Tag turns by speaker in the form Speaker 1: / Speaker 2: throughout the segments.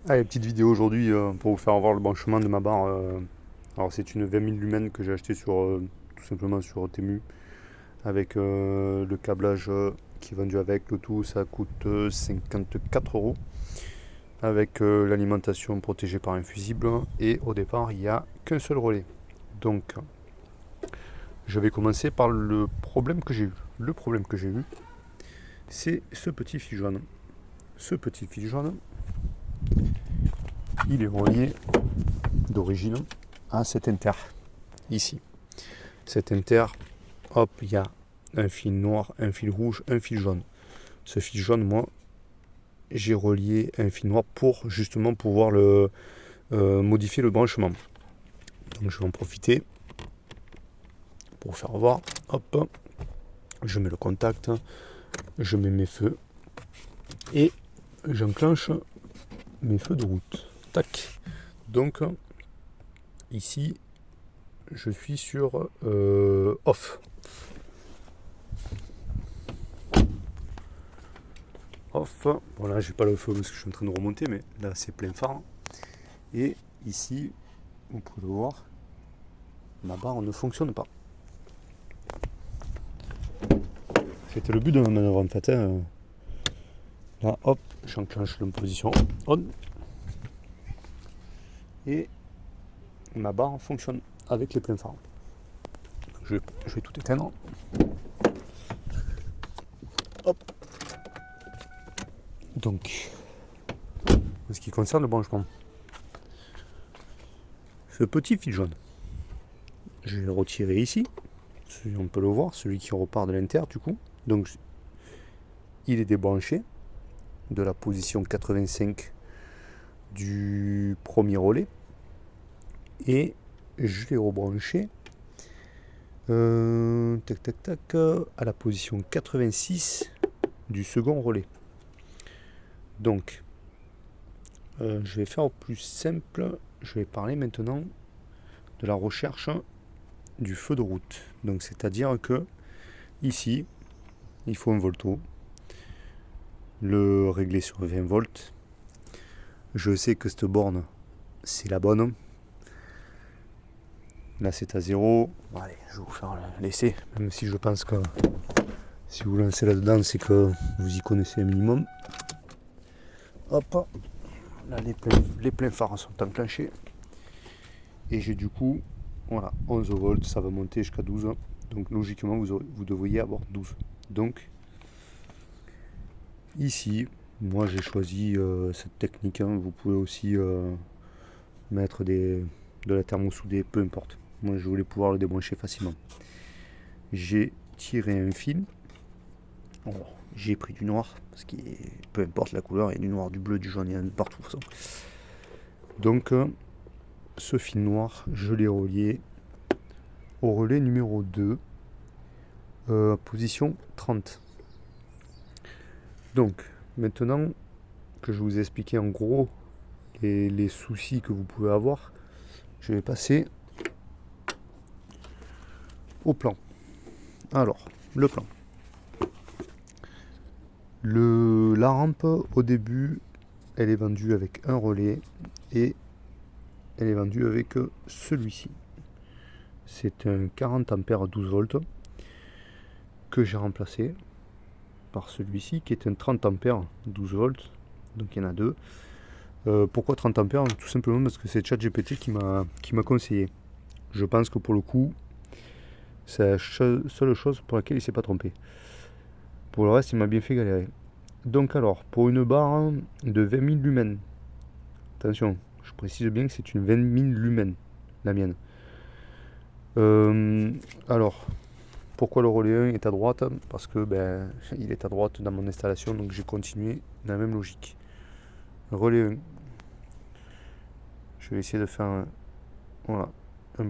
Speaker 1: Allez, petite vidéo aujourd'hui pour vous faire voir le branchement de ma barre. Alors c'est une 20 000 lumens que j'ai acheté sur tout simplement sur Temu avec le câblage qui est vendu avec. Le tout ça coûte 54 euros avec l'alimentation protégée par un fusible et au départ il n'y a qu'un seul relais. Donc je vais commencer par le problème que j'ai eu. Le problème que j'ai eu c'est ce petit fil jaune. Ce petit fil jaune il est relié d'origine à cet inter ici. Cet inter, hop, il y a un fil noir, un fil rouge, un fil jaune. Ce fil jaune, moi, j'ai relié un fil noir pour justement pouvoir modifier le branchement. Donc je vais en profiter pour faire voir. Hop, je mets le contact, je mets mes feux et j'enclenche mes feux de route. Tac. Donc ici, je suis sur off. Off. Bon là j'ai pas le feu parce que je suis en train de remonter, mais là c'est plein phare. Et ici, vous pouvez le voir, ma barre ne fonctionne pas. C'était le but de ma manœuvre en fait. Là hop, j'enclenche l'opposition on. Et ma barre fonctionne avec les pleins phares. Je vais tout éteindre. Hop. Donc, en ce qui concerne le branchement, ce petit fil jaune, je vais le retirer ici. On peut le voir, celui qui repart de l'inter du coup. Donc, il est débranché de la position 85 du premier relais. Et je l'ai rebranché à la position 86 du second relais. Donc, je vais faire au plus simple. Je vais parler maintenant de la recherche du feu de route. Donc, c'est-à-dire que ici, il faut un volto, le régler sur 20 volts. Je sais que cette borne, c'est la bonne. Là, c'est à 0. Allez, je vais vous faire l'essai, même si je pense que si vous lancez là-dedans, c'est que vous y connaissez un minimum. Hop, là les pleins phares sont enclenchés. Et j'ai du coup, voilà, 11 volts, ça va monter jusqu'à 12. Donc logiquement, vous devriez avoir 12. Donc, ici, moi j'ai choisi cette technique. Vous pouvez aussi mettre de la thermosoudée, peu importe. Moi je voulais pouvoir le débrancher facilement. J'ai tiré un fil. Alors, j'ai pris du noir, parce que peu importe la couleur, il y a du noir, du bleu, du jaune, il y en a partout de toute façon. Donc, ce fil noir, je l'ai relié au relais numéro 2, position 30. Donc, maintenant que je vous ai expliqué en gros les soucis que vous pouvez avoir, je vais passer au plan. Alors, le plan. La rampe, au début, elle est vendue avec un relais et elle est vendue avec celui-ci. C'est un 40 ampères 12 volts que j'ai remplacé par celui-ci qui est un 30 ampères 12 volts. Donc il y en a deux. Pourquoi 30 ampères? Tout simplement parce que c'est ChatGPT qui m'a conseillé. Je pense que pour le coup, c'est la seule chose pour laquelle il ne s'est pas trompé. Pour le reste, il m'a bien fait galérer. Donc alors, pour une barre de 20 000 lumens, attention, je précise bien que c'est une 20 000 lumens, la mienne. Alors, pourquoi le relais 1 est à droite? Parce que il est à droite dans mon installation, donc j'ai continué dans la même logique. Relais 1. Je vais essayer de faire un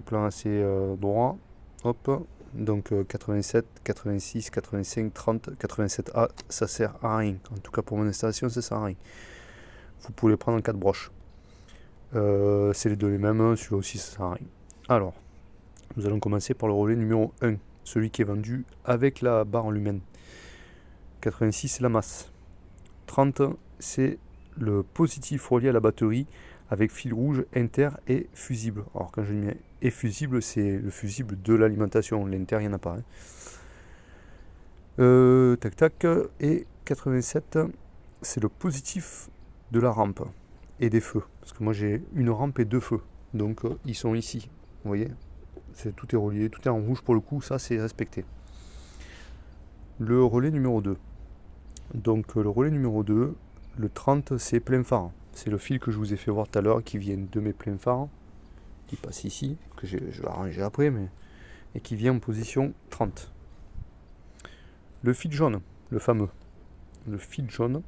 Speaker 1: plan assez droit. Hop. Donc 87, 86, 85, 30, 87A, ça sert à rien. En tout cas pour mon installation, ça sert à rien. Vous pouvez prendre en 4 broches. C'est les deux les mêmes, celui-là aussi ça sert à rien. Alors, nous allons commencer par le relais numéro 1, celui qui est vendu avec la barre en lumen. 86 c'est la masse. 30 c'est le positif relié à la batterie avec fil rouge, inter et fusible. Alors quand je dis et fusible, c'est le fusible de l'alimentation. L'inter, il n'y en a pas. Tac tac. Et 87, c'est le positif de la rampe et des feux. Parce que moi j'ai une rampe et deux feux. Donc ils sont ici. Vous voyez, tout est relié, tout est en rouge pour le coup, ça c'est respecté. Le relais numéro 2. Donc le relais numéro 2, le 30, c'est plein phare. C'est le fil que je vous ai fait voir tout à l'heure qui vient de mes pleins phares, qui passe ici, que je vais arranger après, et qui vient en position 30. Le fil jaune, le fameux, le fil jaune,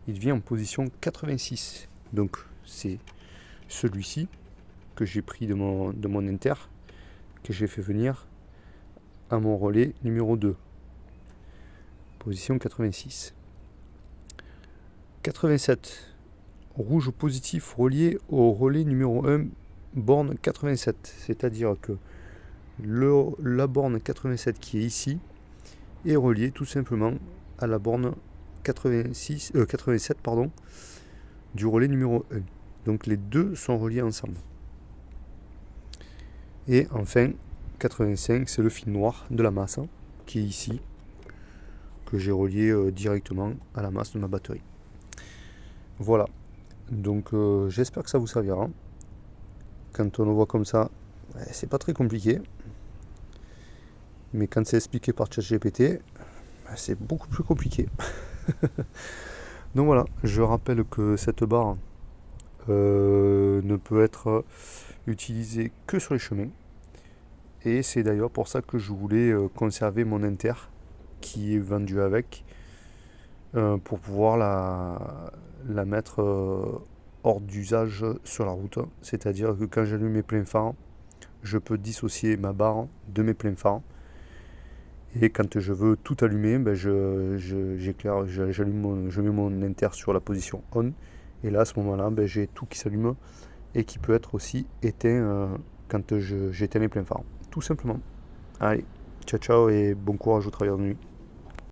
Speaker 1: il vient en position 86. Donc c'est celui-ci que j'ai pris de mon inter, que j'ai fait venir à mon relais numéro 2. Position 86. 87. Rouge positif relié au relais numéro 1, borne 87. C'est-à-dire que la borne 87 qui est ici est reliée tout simplement à la borne 87 du relais numéro 1. Donc les deux sont reliés ensemble. Et enfin, 85, c'est le fil noir de la masse qui est ici, que j'ai relié directement à la masse de ma batterie. Voilà. Donc j'espère que ça vous servira. Quand on le voit comme ça, c'est pas très compliqué. Mais quand c'est expliqué par ChatGPT, c'est beaucoup plus compliqué. Donc voilà, je rappelle que cette barre ne peut être utilisée que sur les chemins. Et c'est d'ailleurs pour ça que je voulais conserver mon inter qui est vendu avec, pour pouvoir la mettre hors d'usage sur la route. C'est-à-dire que quand j'allume mes pleins phares, je peux dissocier ma barre de mes pleins phares. Et quand je veux tout allumer, j'éclaire, je mets mon inter sur la position on. Et là, à ce moment-là, j'ai tout qui s'allume et qui peut être aussi éteint quand j'éteins mes pleins phares. Tout simplement. Allez, ciao ciao et bon courage au travail de nuit.